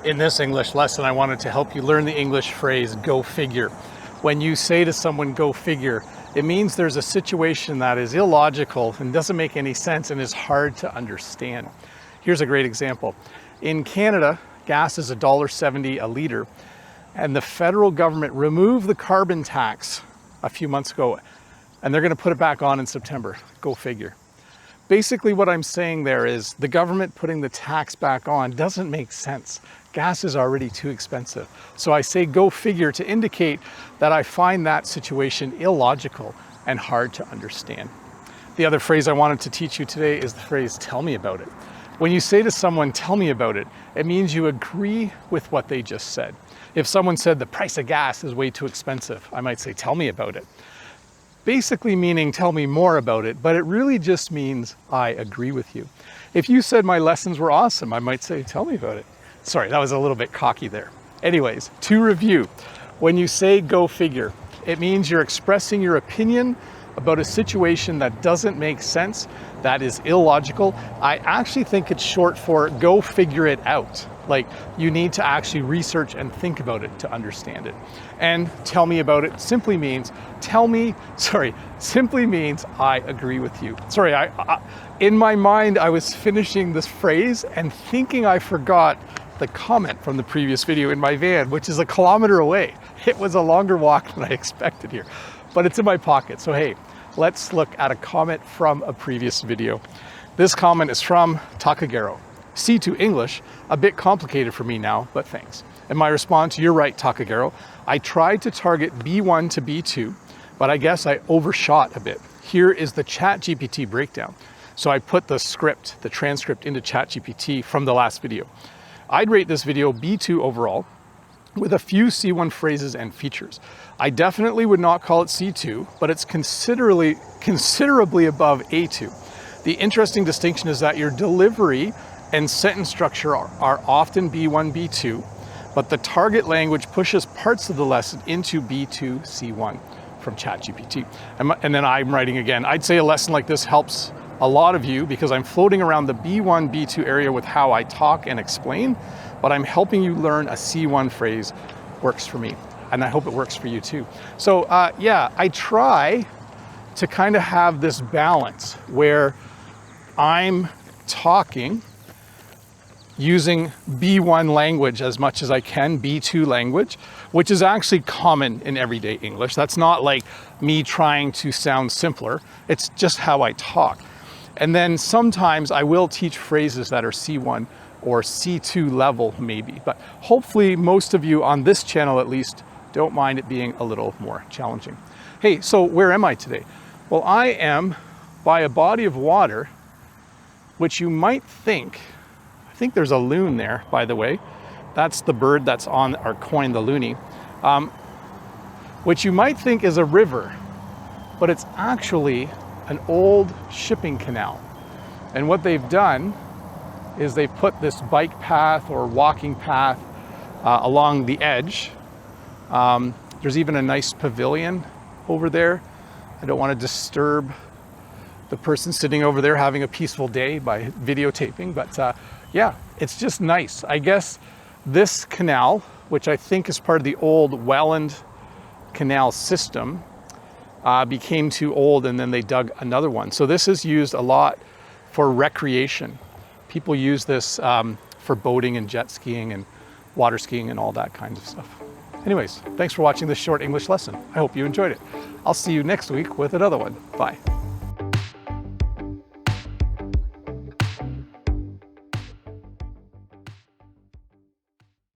In this English lesson, I wanted to help you learn the English phrase, go figure. When you say to someone, go figure, it means there's a situation that is illogical and doesn't make any sense and is hard to understand. Here's a great example. In Canada, gas is $1.70 a liter, and the federal government removed the carbon tax a few months ago, and they're going to put it back on in September. Go figure. Basically what I'm saying there is the government putting the tax back on doesn't make sense. Gas is already too expensive. So I say go figure to indicate that I find that situation illogical and hard to understand. The other phrase I wanted to teach you today is the phrase, tell me about it. When you say to someone, tell me about it, it means you agree with what they just said. If someone said the price of gas is way too expensive, I might say, tell me about it. Basically meaning tell me more about it, but it really just means I agree with you. If you said my lessons were awesome, I might say, tell me about it. Sorry, that was a little bit cocky there. Anyways, to review, when you say go figure, it means you're expressing your opinion about a situation that doesn't make sense, that is illogical. I actually think it's short for go figure it out. Like you need to actually research and think about it to understand it. And tell me about it simply means simply means I agree with you. Sorry, in my mind, I was finishing this phrase and thinking I forgot the comment from the previous video in my van, which is 1 kilometer away. It was a longer walk than I expected here, but it's in my pocket. So hey, let's look at a comment from a previous video. This comment is from Takagero. C2 English, a bit complicated for me now, but thanks. And my response, you're right, Takagero. I tried to target B1 to B2, but I guess I overshot a bit. Here is the ChatGPT breakdown. So I put the script, the transcript into ChatGPT from the last video. I'd rate this video B2 overall, with a few C1 phrases and features. I definitely would not call it C2, but it's considerably above A2. The interesting distinction is that your delivery and sentence structure are often B1, B2, but the target language pushes parts of the lesson into B2, C1 from ChatGPT. And then I'm writing again. I'd say a lesson like this helps a lot of you because I'm floating around the B1, B2 area with how I talk and explain, but I'm helping you learn a C1 phrase works for me. And I hope it works for you too. So yeah, I try to kind of have this balance where I'm talking using B1 language as much as I can, B2 language, which is actually common in everyday English. That's not like me trying to sound simpler. It's just how I talk. And then sometimes I will teach phrases that are C1 or C2 level maybe, but hopefully most of you on this channel at least don't mind it being a little more challenging. Hey, so where am I today? Well, I am by a body of water, which you might think, I think there's a loon there, by the way. That's the bird that's on our coin, the loonie, which you might think is a river, but it's actually an old shipping canal. And what they've done is they put this bike path or walking path along the edge. There's even a nice pavilion over there. I don't want to disturb the person sitting over there having a peaceful day by videotaping, but yeah, it's just nice. I guess this canal, which I think is part of the old Welland Canal system, became too old and then they dug another one. So this is used a lot for recreation. People use this for boating and jet skiing and water skiing and all that kind of stuff. Anyways, thanks for watching this short English lesson. I hope you enjoyed it. I'll see you next week with another one. Bye.